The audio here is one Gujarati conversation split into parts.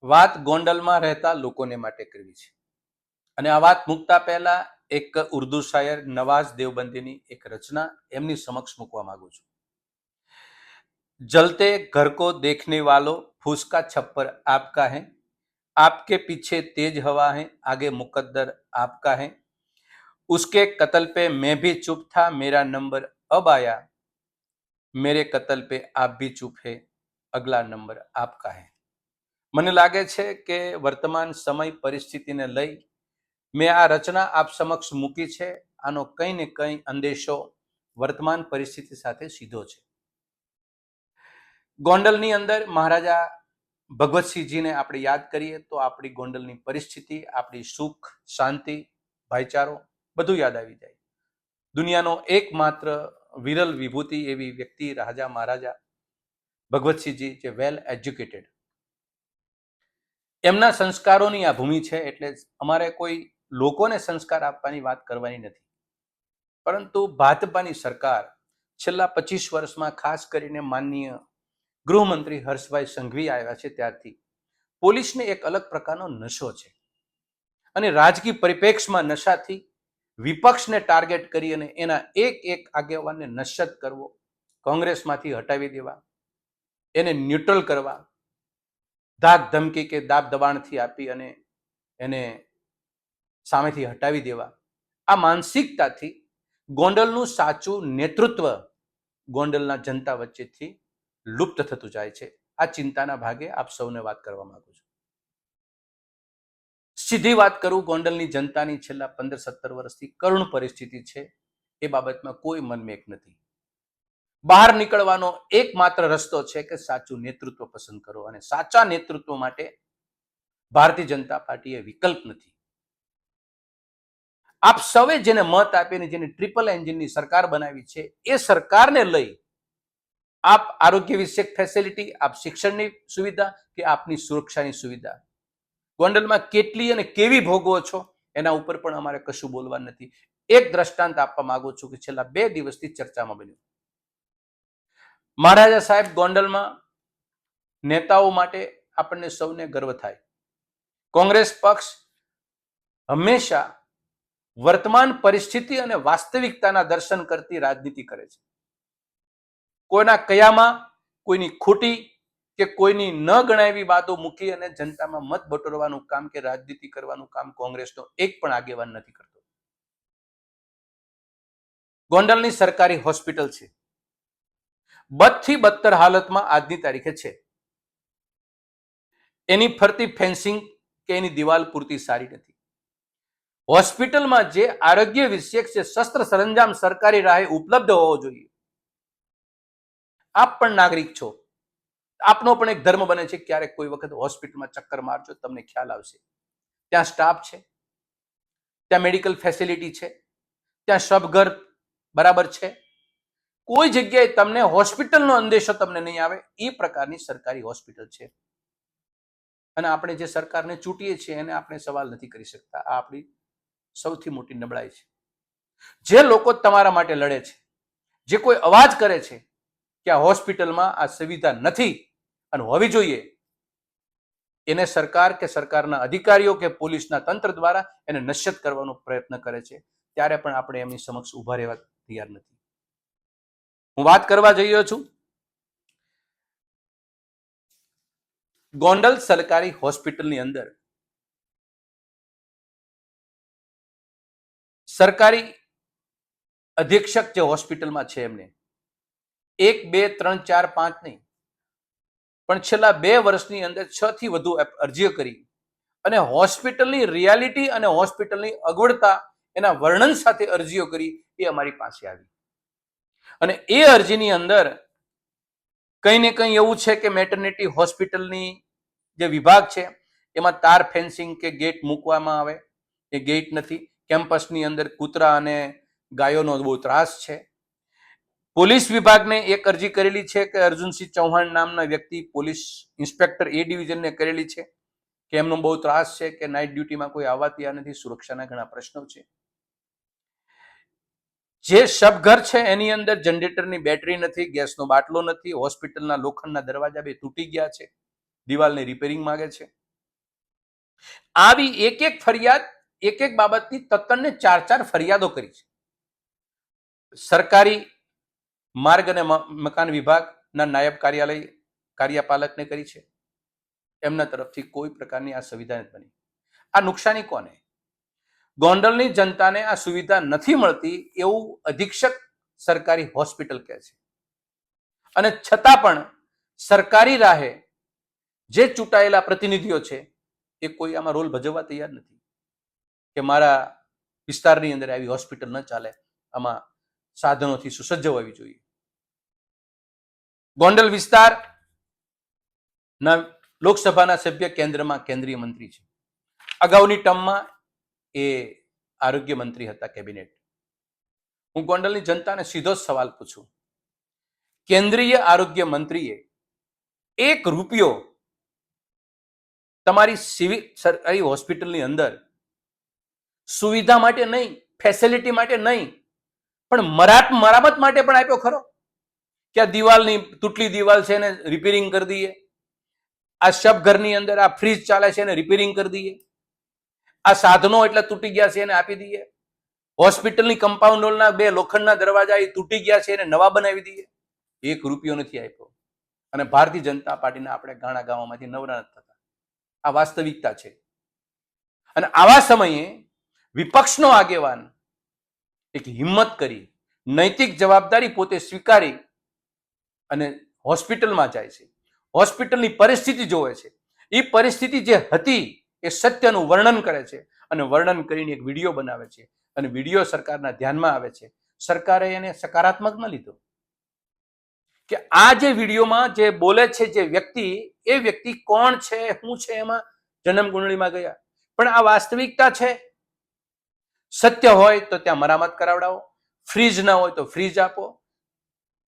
વાત ગોંડલમાં રહેતા લોકોને માટે કરવી છે અને આ વાત મૂકતા પહેલા એક ઉર્દુ શાયર નવાઝ દેવબંદીની એક રચના એમની સમક્ષ મૂકવા માંગુ છું। जलते घर को देखने वालों फूस का छप्पर आपका है, आपके पीछे तेज हवा है, आगे मुकद्दर आपका है, उसके कत्ल पे मैं भी चुप था, मेरा नंबर अब आया, मेरे कत्ल पे आप भी चुप है, अगला नंबर आपका है। મને લાગે છે કે વર્તમાન સમય પરિસ્થિતિને લઈ મેં આ રચના આપ સમક્ષ મૂકી છે। આનો કંઈ ને કંઈ અંદેશો વર્તમાન પરિસ્થિતિ સાથે સીધો છે। ગોંડલની અંદર મહારાજા ભગવતસિંહજીને આપણે યાદ કરીએ તો આપણી ગોંડલની પરિસ્થિતિ, આપણી સુખ શાંતિ ભાઈચારો બધું યાદ આવી જાય। દુનિયાનો એકમાત્ર વિરલ વિભૂતિ એવી વ્યક્તિ રાજા મહારાજા ભગવતસિંહજી, જે વેલ એજ્યુકેટેડ, એમના સંસ્કારોની આ ભૂમિ છે। એટલે અમારે કોઈ લોકોને સંસ્કાર આપવાની વાત કરવાની નથી, પરંતુ ભાજપાની સરકાર છેલ્લા 25 વર્ષમાં ખાસ કરીને માનનીય ગૃહમંત્રી હર્ષભાઈ સંઘવી આવ્યા છે ત્યારથી પોલીસને એક અલગ પ્રકારનો નશો છે અને રાજકીય પરિપ્રેક્ષમાં નશાથી વિપક્ષને ટાર્ગેટ કરી અને એના એક એક આગેવાનને નશ્યત કરવો, કોંગ્રેસમાંથી હટાવી દેવા, એને ન્યુટ્રલ કરવા, ધાક ધમકી કે દાબ દબાણથી આપી અને એને સામેથી હટાવી દેવા, આ માનસિકતાથી ગોંડલનું સાચું નેતૃત્વ ગોંડલના જનતા વચ્ચેથી લુપ્ત થતું જાય છે। આ ચિંતાના ભાગે આપ સૌને વાત કરવા માંગુ છું। સીધી વાત કરું, ગોંડલની જનતાની છેલ્લા 15-17 વર્ષથી કરુણ પરિસ્થિતિ છે, એ બાબતમાં કોઈ મનમેક નથી। બહાર નીકળવાનો એકમાત્ર રસ્તો છે કે સાચું નેતૃત્વ પસંદ કરો અને સાચા નેતૃત્વ માટે ભારતીય જનતા પાર્ટીએ વિકલ્પ નથી। આપ સૌએ જેને મત આપીને જેની ટ્રિપલ એન્જિનની સરકાર બનાવી છે, એ સરકારને લઈ આપ આરોગ્ય વિષયક ફેસિલિટી, આપ શિક્ષણની સુવિધા કે આપની સુરક્ષાની સુવિધા ગોંડલમાં કેટલી અને કેવી ભોગવો છો એના ઉપર પણ અમારે કશું બોલવા નથી। એક દ્રષ્ટાંત આપવા માંગુ છું કે છેલ્લા 2 દિવસથી ચર્ચામાં બન્યું, મહારાજા સાહેબ ગોંડલમાં નેતાઓ માટે આપણને સૌને ગર્વ થાય। કોંગ્રેસ પક્ષ હંમેશા વર્તમાન પરિસ્થિતિ અને વાસ્તવિકતાના દર્શન કરતી રાજનીતિ કરે છે। કોઈના કયામાં કોઈની ખોટી કે કોઈની ન ગણાવી વાતો મૂકી અને જનતામાં મત બટોરવાનું કામ કે રાજનીતિ કરવાનું કામ કોંગ્રેસનો એક પણ આગેવાન નથી કરતો। ગોંડલની સરકારી હોસ્પિટલ છે, બદથી બદતર હાલતમાં આજની તારીખે છે। એની ફરતી ફેન્સિંગ કે એની દિવાલ પૂરતી સારી નથી। હોસ્પિટલમાં જે આરોગ્ય વિષયક છે, શસ્ત્ર સરંજામ સરકારી રાહે ઉપલબ્ધ હોવો જોઈએ। આપ પણ નાગરિક છો, આપનો પણ એક ધર્મ બને છે ક્યારેક કોઈ વખત હોસ્પિટલમાં ચક્કર મારજો, તમને ખ્યાલ આવશે ત્યાં સ્ટાફ છે, ત્યાં મેડિકલ ફેસિલિટી છે, ત્યાં શબઘર બરાબર છે, કોઈ જગ્યાએ તમને હોસ્પિટલનો અંદેશો તમને નહીં આવે એ પ્રકારની સરકારી હોસ્પિટલ છે। અને આપણે જે સરકારને ચૂંટીએ છીએ એને આપણે સવાલ નથી કરી શકતા। આ આપણી સૌથી મોટી નબળાઈ છે। જે લોકો તમારા માટે લડે છે, જે કોઈ અવાજ કરે છે કે આ હોસ્પિટલમાં આ સુવિધા નથી અને હોવી જોઈએ, એને સરકાર કે સરકારના અધિકારીઓ કે પોલીસના તંત્ર દ્વારા એને નશ્યત કરવાનો પ્રયત્ન કરે છે, ત્યારે પણ આપણે એમની સમક્ષ ઉભા રહેવા તૈયાર નથી। હું વાત કરવા જઈ રહ્યો છું ગોંડલ સરકારી હોસ્પિટલની અંદર સરકારી અધિક્ષક જે હોસ્પિટલમાં છે એમને 1, 2, 3, 4, 5 નહીં પણ છેલ્લા 2 વર્ષની અંદર 6 થી વધુ અરજીઓ કરી અને હોસ્પિટલની રિયાલિટી અને હોસ્પિટલની અગવડતા એના વર્ણન સાથે અરજીઓ કરી એ અમારી પાસે આવી। અને એ અરજીની અંદર કંઈ ને કંઈ એવું છે કે મેટર્નિટી હોસ્પિટલની જે વિભાગ છે એમાં તાર ફેન્સિંગ કે ગેટ મૂકવામાં આવે, એ ગેટ નથી। કેમ્પસની અંદર કૂતરા અને ગાયોનો બહુ ત્રાસ છે। પોલીસ વિભાગને એક અરજી કરેલી છે કે અર્જુનસિંહ ચૌહાણ નામના વ્યક્તિ પોલીસ ઇન્સ્પેક્ટર એ ડિવિઝનને કરેલી છે કે એમનો બહુ ત્રાસ છે કે નાઇટ ડ્યુટીમાં કોઈ આવવા તૈયાર નથી, સુરક્ષાના ઘણા પ્રશ્નો છે। જે શબઘર છે એની અંદર જનરેટરની બેટરી નથી, ગેસનો બાટલો નથી, હોસ્પિટલના લોખંડના દરવાજા બે તૂટી ગયા છે, દિવાલને રિપેરિંગ માંગે છે। આવી એક એક ફરિયાદ, એક એક બાબતની તત્તરને 4 ફરિયાદો કરી છે. સરકારી માર્ગ અને મકાન વિભાગના નાયબ કાર્યપાલકને કરી છે. એમના તરફથી કોઈ પ્રકારની આ સુવિધા નથી બની. આ નુકસાની કોને? ગોંડલની જનતાને આ સુવિધા નથી મળતી એવું અધિક્ષક સરકારી હોસ્પિટલ કહે છે. અને છતાં પણ સરકારી રાહે જે ચૂંટાયેલા પ્રતિનિધિઓ છે એ કોઈ આમાં રોલ ભજવવા તૈયાર નથી કે મારા વિસ્તારની અંદર આવી હોસ્પિટલ ન ચાલે, આમાં સાધનોથી સુસજ્જ હોવી જોઈએ. ગોંડલ વિસ્તારના લોકસભાના સભ્ય કેન્દ્રમાં કેન્દ્રીય મંત્રી છે. અગાઉની ટર્મમાં એ આરોગ્ય મંત્રી હતા કેબિનેટ. હું ગોંડલની જનતાને સીધો જ સવાલ પૂછું, કેન્દ્રીય આરોગ્ય મંત્રીએ ₹1 તમારી સિવિલ સરકારી હોસ્પિટલની અંદર સુવિધા માટે નહીં, ફેસિલિટી માટે નહીં, પણ મરામત માટે પણ આપ્યો ખરો? કે આ દિવાલની તૂટલી દિવાલ છે એને રિપેરિંગ કરી દઈએ, આ શબઘરની અંદર આ ફ્રીજ ચાલે છે એને રિપેરિંગ કરી દઈએ, આ સાધનો એટલે તૂટી ગયા છે એને આપી દઈએ, હોસ્પિટલની કમ્પાઉન્ડ વોલના 2 લોખંડના દરવાજા એ તૂટી ગયા છે એને નવા બનાવી દઈએ. ₹1 નથી આપ્યો. અને ભારતીય જનતા પાર્ટીના આપણે ગાણા ગાવામાંથી નવરા નથી થતા. આ વાસ્તવિકતા છે. અને આવા સમયે વિપક્ષનો આગેવાન એક હિંમત કરી, નૈતિક જવાબદારી પોતે સ્વીકારી અને હોસ્પિટલમાં જાય છે, હોસ્પિટલની પરિસ્થિતિ જોવે છે. એ પરિસ્થિતિ જે હતી એ સત્યનું વર્ણન કરે છે અને વર્ણન કરીને એક વિડીયો બનાવે છે અને વિડીયો સરકારના ધ્યાનમાં આવે છે. સરકારે એને સકારાત્મક ન લીધો કે આ જે વિડીયોમાં જે બોલે છે જે વ્યક્તિ, એ વ્યક્તિ કોણ છે, શું છે, એમાં જન્મ કુંડળીમાં ગયા. પણ આ વાસ્તવિકતા છે. સત્ય હોય તો ત્યાં મરામત કરાવડાવો, ફ્રીજ ના હોય તો ફ્રીજ આપો,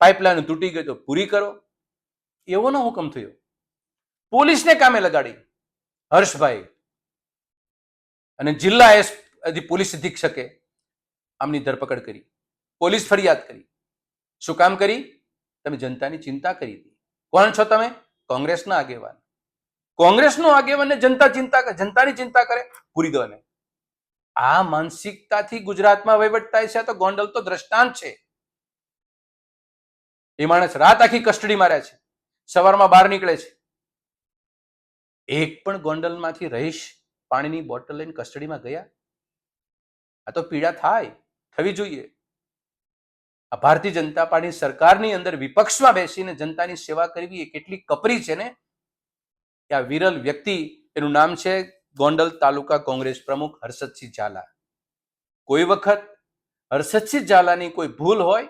પાઇપલાઇન તૂટી ગઈ તો પૂરી કરો. એવો ન હુકમ થયો. પોલીસને કામે લગાડી હર્ષભાઈ અને જિલ્લા પોલીસ અધિક્ષકે આમની ધરપકડ કરી, પોલીસ ફરિયાદ કરી. શું કામ કરી? તમે જનતાની ચિંતા કરી હતી. કોણ છો તમે? કોંગ્રેસના આગેવાન. કોંગ્રેસનો આગેવાનને જનતાની ચિંતા કરે, પૂરી દો ને. આ માનસિકતાથી ગુજરાતમાં વહીવટ થાય છે તો ગોંડલ તો દ્રષ્ટાંત છે. એ માણસ રાત આખી કસ્ટડીમાં રહે છે, સવારમાં બહાર નીકળે છે. એક પણ ગોંડલમાંથી રહીશ પાણીની બોટલ લઈને કસ્ટડીમાં ગયા? આ તો પીડા થાય, થવી જોઈએ. આ ભારતીય જનતા પાર્ટી સરકારની અંદર વિપક્ષમાં બેસીને જનતાની સેવા કરવી એ કેટલી કપરી છે ને. કે આ વિરલ વ્યક્તિ, એનું નામ છે ગોંડલ તાલુકા કોંગ્રેસ પ્રમુખ હર્ષદસિંહ ઝાલા. કોઈ વખત હર્ષદસિંહ ઝાલાની કોઈ ભૂલ હોય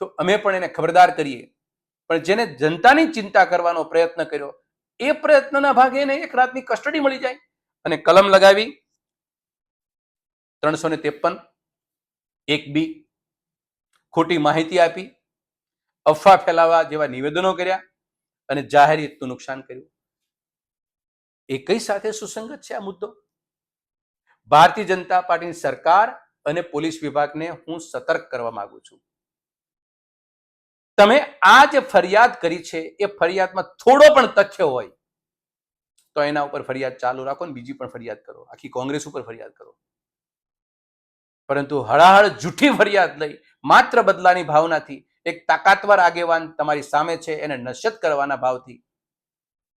તો અમે પણ એને ખબરદાર કરીએ, પણ જેને જનતાની ચિંતા કરવાનો પ્રયત્ન કર્યો એ પ્રયત્નના ભાગે એને એક રાતની કસ્ટડી મળી જાય અને કલમ લગાવી 353(1)(b) ખોટી માહિતી આપી, અફવા ફેલાવવા જેવા નિવેદનો કર્યા અને જાહેર હિતનું નુકસાન કર્યું. એ કઈ સાથે સુસંગત છે આ મુદ્દો? ભારતીય જનતા પાર્ટીની સરકાર અને પોલીસ વિભાગને હું સતર્ક કરવા માંગુ છું. તમે આ જે ફરિયાદ કરી છે એ ફરિયાદમાં થોડો પણ તથ્ય હોય તો એના ઉપર ફરિયાદ ચાલુ રાખો ને બીજી પણ ફરિયાદ કરો, આખી કોંગ્રેસ ઉપર ફરિયાદ કરો. પરંતુ હળાહળ જૂઠી ફરિયાદ લઈ માત્ર બદલાની ભાવનાથી એક તાકાતવર આગેવાન તમારી સામે છે એને નશ્યત કરવાના ભાવથી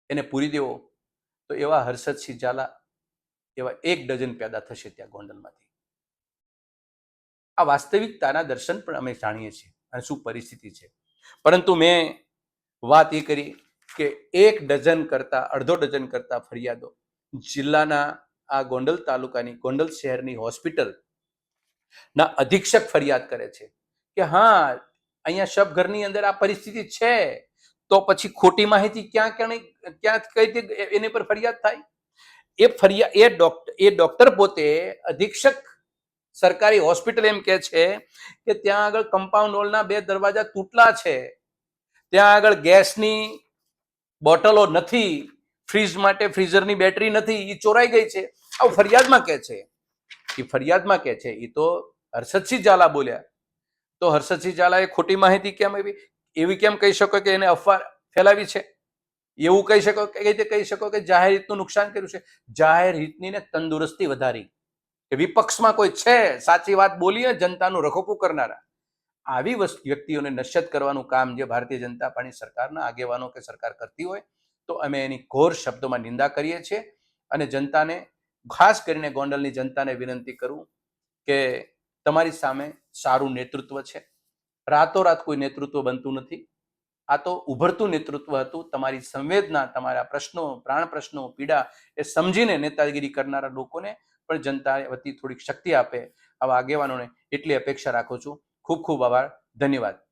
એને પૂરી દેવો તો એવા હર્ષદસિંહ ઝાલા એવા 1 ડઝન પેદા થશે ત્યાં ગોંડલમાંથી. આ વાસ્તવિકતાના દર્શન પણ અમે જાણીએ છીએ અને શું પરિસ્થિતિ છે. પરંતુ મેં વાત એ કરી કે 1 ડઝન કરતા, અડધો ડઝન કરતા ફરિયાદો જિલ્લાના આ ગોંડલ તાલુકાની, ગોંડલ શહેરની હોસ્પિટલ ના અધિક્ષક ફરિયાદ કરે છે કે હા અહીંયા શબઘરની અંદર આ પરિસ્થિતિ છે, તો પછી ખોટી માહિતી ક્યાં કઈ રીતે એની પર ફરિયાદ થાય? એ ડોક્ટર પોતે અધિક્ષક સરકારી હોસ્પિટલ એમ કે છે કે ત્યાં આગળ કમ્પાઉન્ડ વોલના 2 દરવાજા તૂટલા છે, ત્યાં આગળ ગેસની બોટલો નથી, ફ્રીજ માટે ફ્રીઝરની બેટરી નથી, એ ચોરાઈ ગઈ છે. આવું ફરિયાદમાં કે છે. એ તો હર્ષદસિંહ ઝાલા બોલ્યા. તો હર્ષદસિંહ ઝાલાએ ખોટી માહિતી કેમ આવી? એવી કેમ કહી શકો કે એને અફવા ફેલાવી છે? એવું કહી શકો કે કઈ રીતે કહી શકો કે જાહેર હિતનું નુકસાન કર્યું છે? જાહેર હિતની ને તંદુરસ્તી વધારી, કે વિપક્ષમાં કોઈ છે સાચી વાત બોલીએ જનતાનું રખોપું કરનારા, આવી વ્યક્તિઓને નશ્યત કરવાનું કામ જે ભારતીય જનતા પાર્ટી સરકારના આગેવાનો કે સરકાર કરતી હોય તો અમે એની ઘોર શબ્દોમાં નિંદા કરીએ છીએ. અને જનતાને, ખાસ કરીને ગોંડલની જનતાને વિનંતી કરું કે તમારી સામે સારું નેતૃત્વ છે. રાતોરાત કોઈ નેતૃત્વ બનતું નથી. આ તો ઉભરતું નેતૃત્વ હતું. તમારી સંવેદના, તમારા પ્રશ્નો, પ્રાણ પ્રશ્નો, પીડા એ સમજીને નેતાગીરી કરનારા લોકોને પણ જનતા વતી થોડીક શક્તિ આપે, આવા આગેવાનોને એટલી અપેક્ષા રાખું છું. ખૂબ ખૂબ આભાર. ધન્યવાદ.